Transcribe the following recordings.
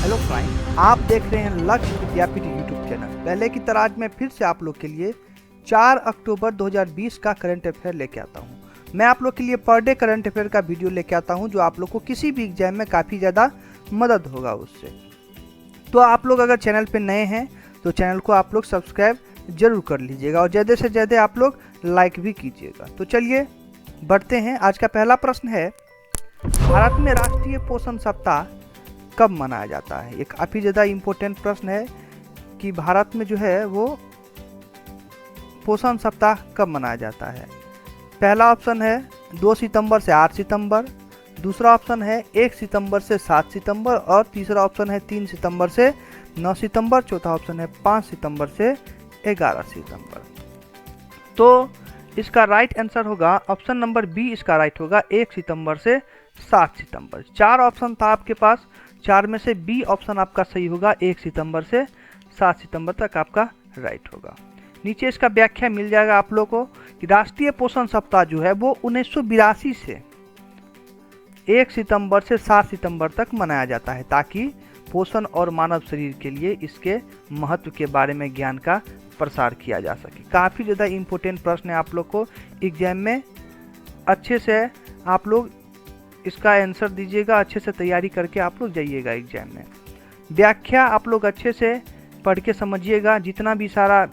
Hello friend, आप देख रहे हैं लक्ष्य विद्यापीठ यूट्यूब चैनल। पहले की तरह आज मैं फिर से आप लोग के लिए 4 अक्टूबर 2020 का करंट अफेयर लेके आता हूं। मैं आप लोग के लिए पर डे करंट अफेयर का वीडियो लेके आता हूं जो आप लोग को किसी भी एग्जाम में काफ़ी ज़्यादा मदद होगा उससे। तो आप लोग अगर चैनल पर नए हैं तो चैनल को आप लोग सब्सक्राइब जरूर कर लीजिएगा और ज़्यादा से ज़्यादा आप लोग लाइक भी कीजिएगा। तो चलिए बढ़ते हैं। आज का पहला प्रश्न है, भारत में राष्ट्रीय पोषण सप्ताह कब मनाया जाता है? ये काफ़ी ज़्यादा इम्पोर्टेंट प्रश्न है कि भारत में जो है वो पोषण सप्ताह कब मनाया जाता है। पहला ऑप्शन है 2 सितंबर से 8 सितंबर, दूसरा ऑप्शन है 1 सितंबर से 7 सितंबर और तीसरा ऑप्शन है 3 सितंबर से 9 सितंबर, चौथा ऑप्शन है 5 सितंबर से 11 सितंबर। तो इसका राइट आंसर होगा ऑप्शन नंबर बी। इसका राइट होगा 1 सितंबर से 7 सितंबर। 4 ऑप्शन था आपके पास, 4 में से बी ऑप्शन आपका सही होगा। 1 सितंबर से 7 सितंबर तक आपका राइट होगा। नीचे इसका व्याख्या मिल जाएगा आप लोग को कि राष्ट्रीय पोषण सप्ताह जो है वो 1982 से 1 सितंबर से 7 सितंबर तक मनाया जाता है ताकि पोषण और मानव शरीर के लिए इसके महत्व के बारे में ज्ञान का प्रसार किया जा सके। काफ़ी ज़्यादा इम्पोर्टेंट प्रश्न है, आप लोग को एग्जाम में अच्छे से आप लोग इसका आंसर दीजिएगा, अच्छे से तैयारी करके आप लोग जाइएगा एग्जाम में। व्याख्या आप लोग अच्छे से पढ़ के समझिएगा। जितना भी सारा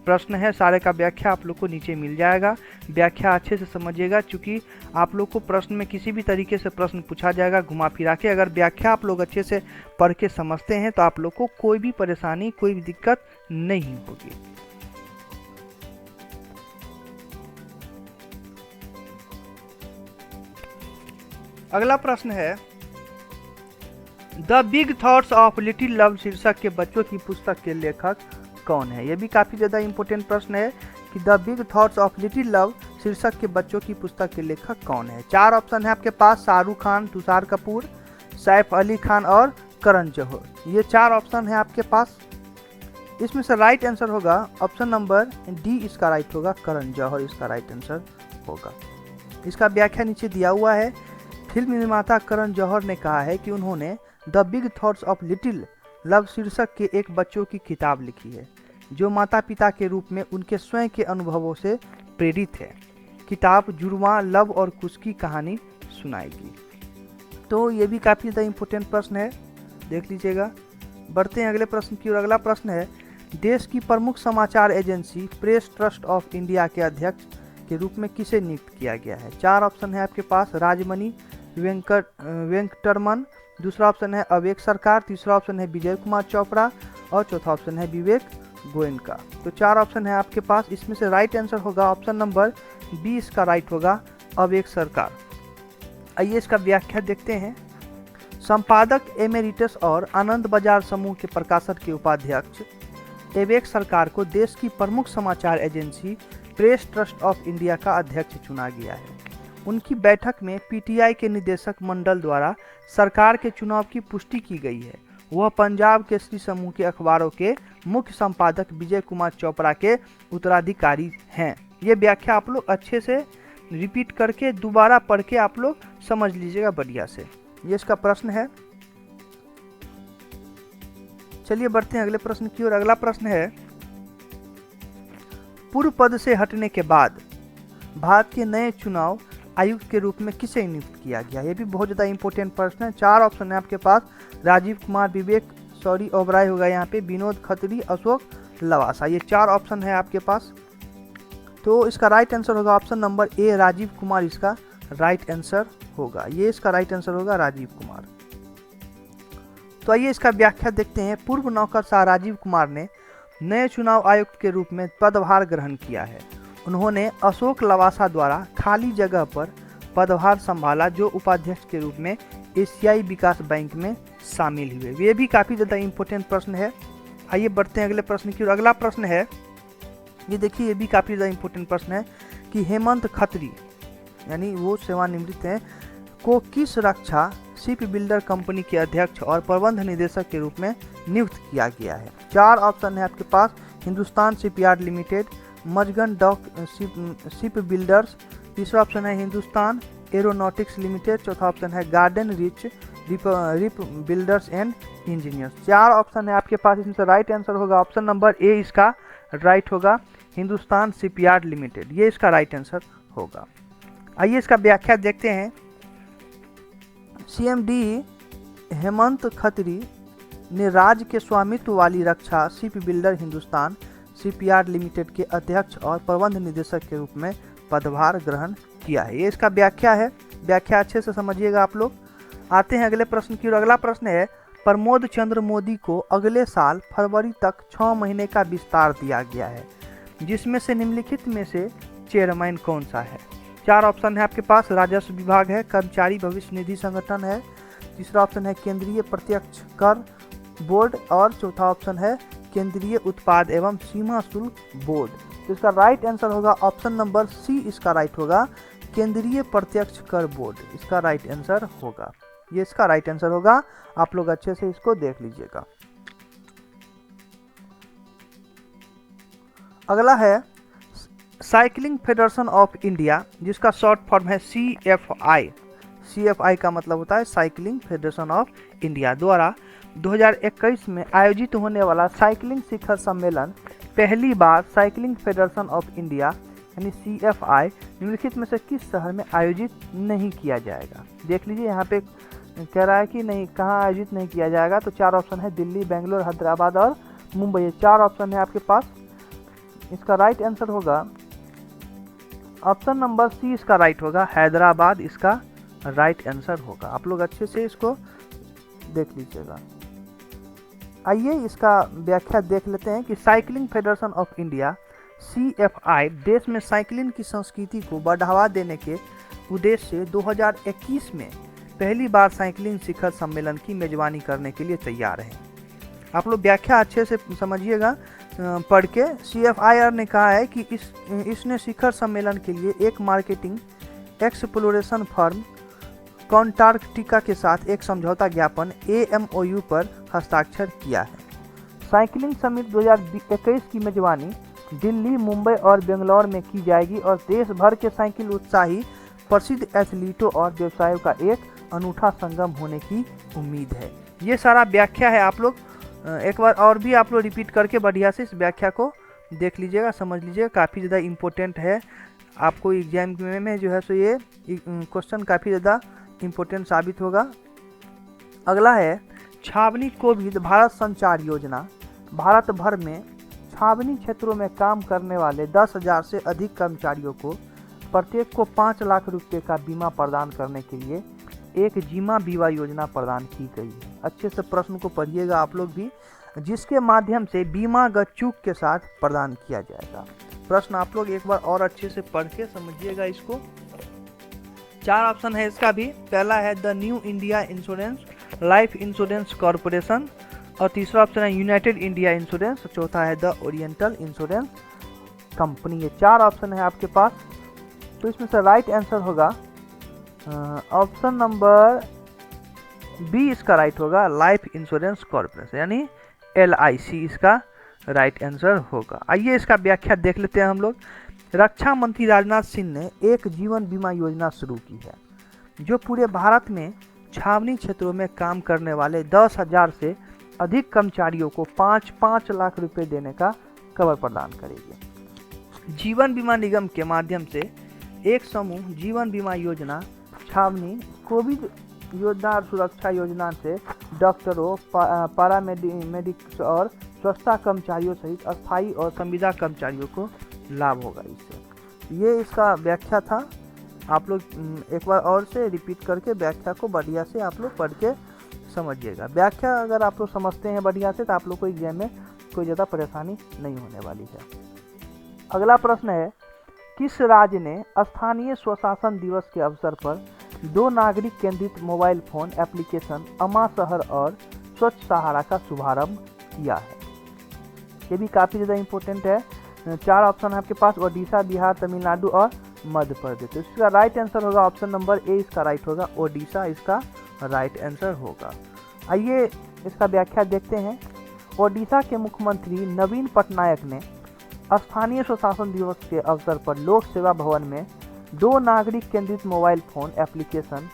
प्रश्न है सारे का व्याख्या आप लोग को नीचे मिल जाएगा। व्याख्या अच्छे से समझिएगा, क्योंकि आप लोग को प्रश्न में किसी भी तरीके से प्रश्न पूछा जाएगा घुमा फिरा के। अगर व्याख्या आप लोग अच्छे से पढ़ के समझते हैं तो आप लोग को कोई भी परेशानी, कोई भी दिक्कत नहीं होगी। अगला प्रश्न है, the big thoughts of little love शीर्षक के बच्चों की पुस्तक के लेखक कौन है? यह भी काफ़ी ज़्यादा इम्पोर्टेंट प्रश्न है कि the big thoughts of little love शीर्षक के बच्चों की पुस्तक के लेखक कौन है। 4 ऑप्शन है आपके पास, शाहरुख खान, तुषार कपूर, सैफ अली खान और करण जौहर। ये 4 ऑप्शन है आपके पास। इसमें से राइट आंसर होगा ऑप्शन नंबर डी। इसका राइट होगा करण जौहर, इसका राइट आंसर होगा। इसका व्याख्या नीचे दिया हुआ है। फिल्म निर्माता करण जौहर ने कहा है कि उन्होंने the big thoughts of little love शीर्षक के एक बच्चों की किताब लिखी है जो माता पिता के रूप में उनके स्वयं के अनुभवों से प्रेरित है। किताब जुड़वां लव और कुश की कहानी सुनाएगी। तो ये भी काफ़ी ज़्यादा इम्पोर्टेंट प्रश्न है, देख लीजिएगा। बढ़ते हैं अगले प्रश्न की ओर। अगला प्रश्न है, देश की प्रमुख समाचार agency press trust of India के अध्यक्ष के रूप में किसे नियुक्त किया गया है? 4 ऑप्शन है आपके पास, राजमणि वेंकटरमन, दूसरा ऑप्शन है अवेक सरकार, तीसरा ऑप्शन है विजय कुमार चोपड़ा और चौथा ऑप्शन है विवेक गोयनका। तो 4 ऑप्शन है आपके पास। इसमें से राइट आंसर होगा ऑप्शन नंबर बी। इसका राइट होगा अवेक सरकार। आइए इसका व्याख्या देखते हैं। संपादक एमेरिटस और आनंद बाजार समूह के प्रकाशक के उपाध्यक्ष अवेक सरकार को देश की प्रमुख समाचार agency press trust of India का अध्यक्ष चुना गया है। उनकी बैठक में पीटीआई के निदेशक मंडल द्वारा सरकार के चुनाव की पुष्टि की गई है। वह पंजाब केसरी समूह के अखबारों के मुख्य संपादक विजय कुमार चोपड़ा के उत्तराधिकारी हैं। ये व्याख्या आप लोग अच्छे से रिपीट करके दोबारा पढ़ के आप लोग समझ लीजिएगा बढ़िया से। ये इसका प्रश्न है। चलिए बढ़ते हैं अगले प्रश्न की ओर। अगला प्रश्न है, पूर्व पद से हटने के बाद भारत के नए चुनाव आयुक्त के रूप में किसे नियुक्त किया गया? ये भी बहुत ज़्यादा इंपॉर्टेंट प्रश्न है। 4 ऑप्शन है आपके पास, राजीव कुमार, विवेक ओबराय होगा यहाँ पे, विनोद खत्री, अशोक लवासा। ये 4 ऑप्शन है आपके पास। तो इसका राइट आंसर होगा option number A, Rajiv Kumar. इसका राइट आंसर होगा, ये इसका राइट आंसर होगा राजीव कुमार। तो आइए इसका व्याख्या देखते हैं। पूर्व नौकरशाह राजीव कुमार ने नए चुनाव आयुक्त के रूप में पदभार ग्रहण किया है। उन्होंने अशोक लवासा द्वारा खाली जगह पर पदभार संभाला जो उपाध्यक्ष के रूप में एशियाई विकास बैंक में शामिल हुए। ये भी काफ़ी ज़्यादा इम्पोर्टेंट प्रश्न है। आइए बढ़ते हैं अगले प्रश्न की ओर। अगला प्रश्न है, ये देखिए, ये भी काफ़ी ज़्यादा इम्पोर्टेंट प्रश्न है कि हेमंत खत्री यानी वो सेवानिवृत्त हैं को किस रक्षा शिप बिल्डर कंपनी के अध्यक्ष और प्रबंध निदेशक के रूप में नियुक्त किया गया है? 4 ऑप्शन है आपके पास, Hindustan Shipyard Limited, Mazagon Dock Ship Builders, तीसरा ऑप्शन है हिंदुस्तान एरोनॉटिक्स लिमिटेड, चौथा ऑप्शन है Garden Reach Ship Builders and Engineers. 4 option है आपके पास, इसमें से राइट आंसर होगा ऑप्शन नंबर ए, इसका राइट होगा हिंदुस्तान शिपयार्ड लिमिटेड, ये इसका राइट आंसर होगा। आइए इसका व्याख्या देखते हैं। सीएमडी हेमंत खत्री ने राज्य के स्वामित्व वाली रक्षा ship builder Hindustan Shipyard Limited के अध्यक्ष और प्रबंध निदेशक के रूप में पदभार ग्रहण किया है। ये इसका व्याख्या है, व्याख्या अच्छे से समझिएगा आप लोग। आते हैं अगले प्रश्न की ओर। अगला प्रश्न है, प्रमोद चंद्र मोदी को अगले साल फरवरी तक 6 महीने का विस्तार दिया गया है, जिसमें से निम्नलिखित में से चेयरमैन कौन सा है। 4 ऑप्शन है आपके पास, राजस्व विभाग है, कर्मचारी भविष्य निधि संगठन है, तीसरा ऑप्शन है केंद्रीय प्रत्यक्ष कर बोर्ड और चौथा ऑप्शन है केंद्रीय उत्पाद एवं सीमा शुल्क बोर्ड। तो इसका राइट आंसर होगा ऑप्शन नंबर सी, इसका राइट होगा केंद्रीय प्रत्यक्ष कर बोर्ड, इसका राइट आंसर होगा, ये इसका राइट आंसर होगा। आप लोग अच्छे से इसको देख लीजिएगा। अगला है साइकिलिंग फेडरेशन ऑफ इंडिया, जिसका शॉर्ट फॉर्म है CFI। CFI का मतलब होता है साइकिलिंग फेडरेशन ऑफ इंडिया द्वारा 2021 में आयोजित होने वाला साइकिलिंग शिखर सम्मेलन पहली बार साइकिलिंग फेडरेशन ऑफ इंडिया यानी CFI निम्नलिखित में से किस शहर में आयोजित नहीं किया जाएगा। देख लीजिए यहाँ पे कह रहा है कि नहीं, कहाँ आयोजित नहीं किया जाएगा। तो 4 ऑप्शन है, दिल्ली, बेंगलोर, हैदराबाद और मुंबई। ये 4 ऑप्शन है आपके पास। इसका राइट आंसर होगा ऑप्शन नंबर सी, इसका राइट होगा हैदराबाद, इसका राइट आंसर होगा। आप लोग अच्छे से इसको देख लीजिएगा। आइए इसका व्याख्या देख लेते हैं कि cycling federation of India CFI देश में साइकिलिंग की संस्कृति को बढ़ावा देने के उद्देश्य से 2021 में पहली बार साइकिलिंग शिखर सम्मेलन की मेजबानी करने के लिए तैयार है। आप लोग व्याख्या अच्छे से समझिएगा पढ़ के। CFIR ने कहा है कि इसने शिखर सम्मेलन के लिए एक मार्केटिंग एक्सप्लोरेशन फर्म कॉन्टार्क्टिका के साथ एक समझौता ज्ञापन AMOU पर हस्ताक्षर किया है। साइकिलिंग समिट 2021 की मेजबानी दिल्ली, मुंबई और बेंगलोर में की जाएगी और देश भर के साइकिल उत्साही प्रसिद्ध एथलीटों और व्यवसायों का एक अनूठा संगम होने की उम्मीद है। ये सारा व्याख्या है। आप लोग एक बार और भी आप लोग रिपीट करके बढ़िया से इस व्याख्या को देख लीजिएगा, समझ लीजिएगा, काफ़ी ज़्यादा इम्पोर्टेंट है। आपको एग्जाम में जो है सो ये क्वेश्चन काफ़ी ज़्यादा इम्पोर्टेंट साबित होगा। अगला है छावनी कोविड भारत संचार योजना। भारत भर में छावनी क्षेत्रों में काम करने वाले 10,000 से अधिक कर्मचारियों को प्रत्येक को 5 लाख रुपए का बीमा प्रदान करने के लिए एक जीमा बीमा योजना प्रदान की गई है। अच्छे से प्रश्न को पढ़िएगा आप लोग भी, जिसके माध्यम से बीमा गचूक के साथ प्रदान किया जाएगा। प्रश्न आप लोग एक बार और अच्छे से पढ़ के समझिएगा इसको। 4 ऑप्शन है इसका भी। पहला है the new India insurance life insurance corporation और तीसरा ऑप्शन है यूनाइटेड इंडिया इंश्योरेंस, चौथा है द ओरिएंटल इंश्योरेंस कंपनी। ये 4 ऑप्शन है आपके पास। तो इसमें से राइट आंसर होगा ऑप्शन नंबर बी, इसका राइट होगा लाइफ इंश्योरेंस कॉरपोरेशन यानी LIC, इसका राइट आंसर होगा। आइए इसका व्याख्या देख लेते हैं हम लोग। रक्षा मंत्री राजनाथ सिंह ने एक जीवन बीमा योजना शुरू की है जो पूरे भारत में छावनी क्षेत्रों में काम करने वाले 10,000 से अधिक कर्मचारियों को 5-5 लाख रुपए देने का कवर प्रदान करेगी। जीवन बीमा निगम के माध्यम से एक समूह जीवन बीमा योजना छावनी कोविड योद्धा और सुरक्षा योजना से डॉक्टरों, पैरामेडिक्स और स्वच्छता कर्मचारियों सहित अस्थायी और संविदा कर्मचारियों को लाभ होगा इससे। ये इसका व्याख्या था। आप लोग एक बार और से रिपीट करके व्याख्या को बढ़िया से आप लोग पढ़ के समझिएगा। व्याख्या अगर आप लोग समझते हैं बढ़िया से तो आप लोग को एग्जाम में कोई ज़्यादा परेशानी नहीं होने वाली है। अगला प्रश्न है, किस राज्य ने स्थानीय स्वशासन दिवस के अवसर पर 2 नागरिक केंद्रित मोबाइल फोन एप्लीकेशन अमा शहर और स्वच्छ सहारा का शुभारंभ किया है? ये भी काफ़ी ज़्यादा इम्पोर्टेंट है। 4 ऑप्शन है आपके पास, ओडिशा, बिहार, तमिलनाडु और मध्य प्रदेश। तो इसका राइट आंसर होगा ऑप्शन नंबर ए, इसका राइट होगा ओडिशा, इसका राइट आंसर होगा। आइए इसका व्याख्या देखते हैं। ओडिशा के मुख्यमंत्री नवीन पटनायक ने स्थानीय स्वशासन दिवस के अवसर पर लोक सेवा भवन में 2 नागरिक केंद्रित मोबाइल फोन एप्लीकेशन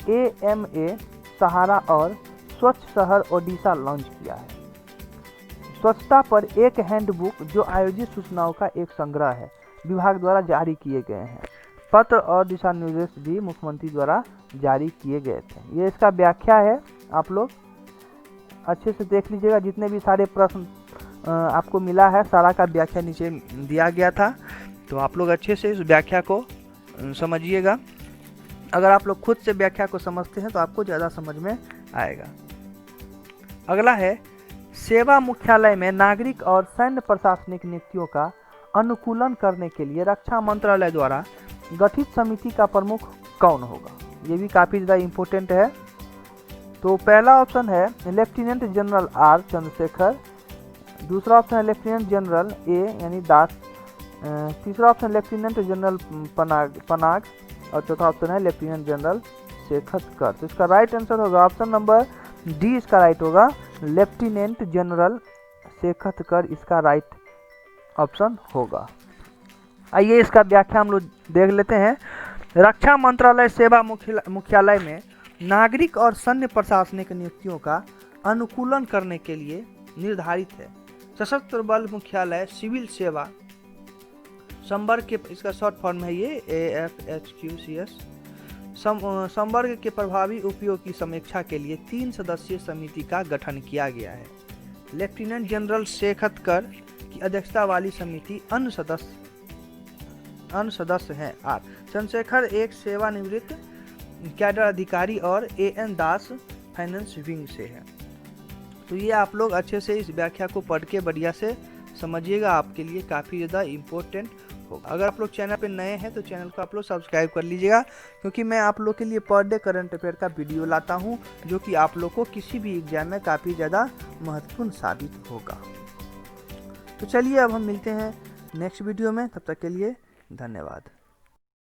AMA सहारा और स्वच्छ शहर ओडिशा लॉन्च किया है। स्वच्छता पर एक हैंडबुक जो आयोजित सूचनाओं का एक संग्रह है, विभाग द्वारा जारी किए गए हैं। पत्र और दिशा निर्देश भी मुख्यमंत्री द्वारा जारी किए गए थे। ये इसका व्याख्या है, आप लोग अच्छे से देख लीजिएगा। जितने भी सारे प्रश्न आपको मिला है, सारा का व्याख्या नीचे दिया गया था, तो आप लोग अच्छे से इस व्याख्या को समझिएगा। अगर आप लोग खुद से व्याख्या को समझते हैं तो आपको ज़्यादा समझ में आएगा। अगला है, सेवा मुख्यालय में नागरिक और सैन्य प्रशासनिक नियुक्तियों का अनुकूलन करने के लिए रक्षा मंत्रालय द्वारा गठित समिति का प्रमुख कौन होगा। ये भी काफ़ी ज़्यादा इम्पोर्टेंट है। तो पहला ऑप्शन है लेफ्टिनेंट जनरल आर चंद्रशेखर, दूसरा ऑप्शन है लेफ्टिनेंट जनरल ए यानी दास, तीसरा ऑप्शन लेफ्टिनेंट जनरल पनाग और चौथा ऑप्शन है लेफ्टिनेंट जनरल शेखतकर। तो इसका राइट आंसर होगा ऑप्शन नंबर डी, इसका राइट होगा लेफ्टिनेंट जनरल शेखतकर, इसका राइट ऑप्शन होगा। आइए इसका व्याख्या हम लोग देख लेते हैं। रक्षा मंत्रालय सेवा मुख्यालय में नागरिक और सैन्य प्रशासनिक नियुक्तियों का अनुकूलन करने के लिए निर्धारित है। सशस्त्र बल मुख्यालय सिविल सेवा संवर्ग के, इसका शॉर्ट फॉर्म है ये AFHQCS, संवर्ग के प्रभावी उपयोग की समीक्षा के लिए 3 सदस्यीय समिति का गठन किया गया है। लेफ्टिनेंट जनरल शेखतकर की अध्यक्षता वाली समिति अन्य सदस्य हैं। आर चंद्रशेखर एक सेवानिवृत्त कैडर अधिकारी और AN दास फाइनेंस विंग से है। तो ये आप लोग अच्छे से इस व्याख्या को पढ़ के बढ़िया से समझिएगा, आपके लिए काफ़ी ज़्यादा इम्पोर्टेंट होगा। अगर आप लोग चैनल पे नए हैं तो चैनल को आप लोग सब्सक्राइब कर लीजिएगा, क्योंकि मैं आप लोग के लिए पर डे करंट अफेयर का वीडियो लाता हूँ, जो कि आप लोग को किसी भी एग्जाम में काफ़ी ज़्यादा महत्वपूर्ण साबित होगा। तो चलिए अब हम मिलते हैं नेक्स्ट वीडियो में, तब तक के लिए धन्यवाद।